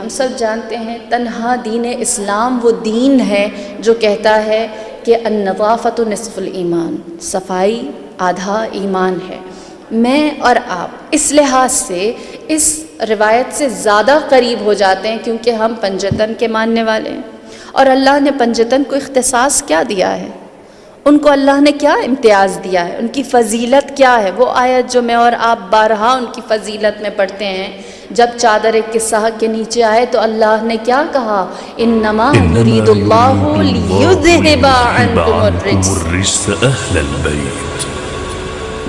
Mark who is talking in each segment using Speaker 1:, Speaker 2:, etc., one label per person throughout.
Speaker 1: ہم سب جانتے ہیں تنہا دین اسلام وہ دین ہے جو کہتا ہے کہ النظافۃ نصف الایمان، صفائی آدھا ایمان ہے۔ میں اور آپ اس لحاظ سے اس روایت سے زیادہ قریب ہو جاتے ہیں کیونکہ ہم پنجتن کے ماننے والے ہیں، اور اللہ نے پنجتن کو اختصاص کیا دیا ہے، ان کو اللہ نے کیا امتیاز دیا ہے، ان کی فضیلت کیا ہے۔ وہ آیت جو میں اور آپ بارہا ان کی فضیلت میں پڑھتے ہیں، جب چادر قصہ کے نیچے آئے تو اللہ نے کیا کہا، انما یرید اللہ لیذہب عنکم الرجس
Speaker 2: اہل البیت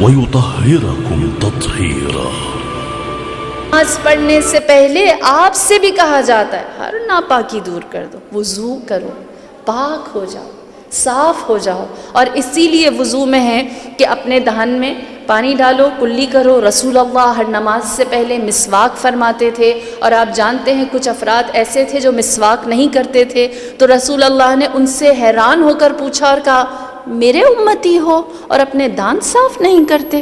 Speaker 2: ویطہرکم تطہیرا۔
Speaker 1: نماز پڑھنے سے پہلے آپ سے بھی کہا جاتا ہے ہر ناپاکی دور کر دو، وضو کرو، پاک ہو جاؤ، صاف ہو جاؤ۔ اور اسی لیے وضو میں ہے کہ اپنے دہن میں پانی ڈالو، کلی کرو۔ رسول اللہ ہر نماز سے پہلے مسواک فرماتے تھے، اور آپ جانتے ہیں کچھ افراد ایسے تھے جو مسواک نہیں کرتے تھے، تو رسول اللہ نے ان سے حیران ہو کر پوچھا اور کہا میرے امتی ہو اور اپنے دانت صاف نہیں کرتے۔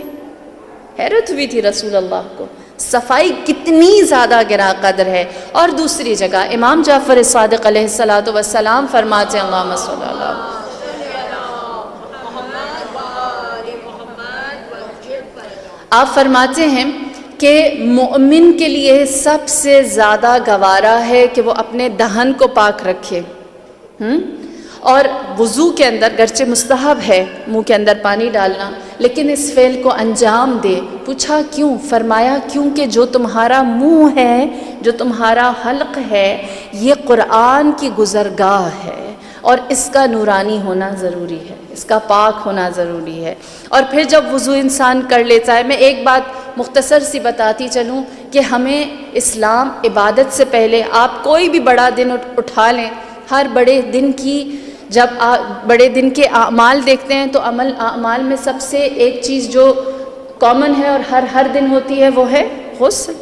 Speaker 1: حیرت ہوئی تھی رسول اللہ کو، صفائی کتنی زیادہ گراں قدر ہے۔ اور دوسری جگہ امام جعفر صادق علیہ الصلوۃ والسلام فرماتے ہیں، اللہم صلی اللہ علیہ، آپ فرماتے ہیں کہ مومن کے لیے سب سے زیادہ گوارا ہے کہ وہ اپنے دہن کو پاک رکھے، اور وضو کے اندر گرچہ مستحب ہے منہ کے اندر پانی ڈالنا، لیکن اس فعل کو انجام دے۔ پوچھا کیوں؟ فرمایا کیونکہ جو تمہارا منہ ہے، جو تمہارا حلق ہے، یہ قرآن کی گزرگاہ ہے، اور اس کا نورانی ہونا ضروری ہے، اس کا پاک ہونا ضروری ہے۔ اور پھر جب وضو انسان کر لیتا ہے، میں ایک بات مختصر سی بتاتی چلوں کہ ہمیں اسلام عبادت سے پہلے، آپ کوئی بھی بڑا دن اٹھا لیں، ہر بڑے دن کی جب بڑے دن کے اعمال دیکھتے ہیں تو اعمال میں سب سے ایک چیز جو کامن ہے اور ہر دن ہوتی ہے وہ ہے غسل،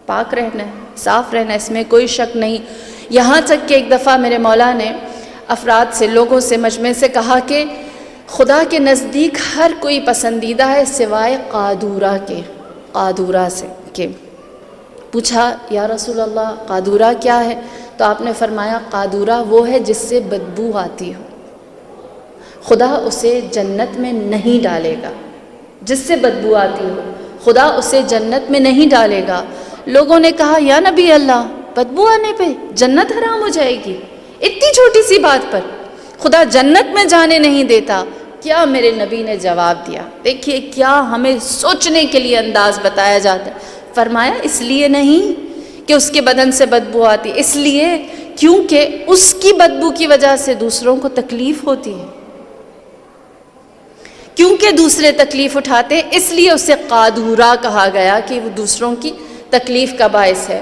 Speaker 1: پاک رہنا ہے، صاف رہنا ہے، اس میں کوئی شک نہیں۔ یہاں تک کہ ایک دفعہ میرے مولا نے افراد سے، لوگوں سے، مجمع سے کہا کہ خدا کے نزدیک ہر کوئی پسندیدہ ہے سوائے قادورہ کے، قادورہ سے کہ پوچھا یا رسول اللہ قادورہ کیا ہے؟ تو آپ نے فرمایا قادورہ وہ ہے جس سے بدبو آتی ہو، خدا اسے جنت میں نہیں ڈالے گا۔ جس سے بدبو آتی ہو خدا اسے جنت میں نہیں ڈالے گا۔ لوگوں نے کہا یا نبی اللہ، بدبو آنے پہ جنت حرام ہو جائے گی؟ اتنی چھوٹی سی بات پر خدا جنت میں جانے نہیں دیتا؟ کیا میرے نبی نے جواب دیا؟ دیکھیے کیا ہمیں سوچنے کے لیے انداز بتایا جاتا ہے۔ فرمایا اس لیے نہیں کہ اس کے بدن سے بدبو آتی، اس لیے کیونکہ اس کی بدبو کی وجہ سے دوسروں کو تکلیف ہوتی ہے، کیونکہ دوسرے تکلیف اٹھاتے ہیں، اس لیے اسے قادورہ کہا گیا کہ وہ دوسروں کی تکلیف کا باعث ہے۔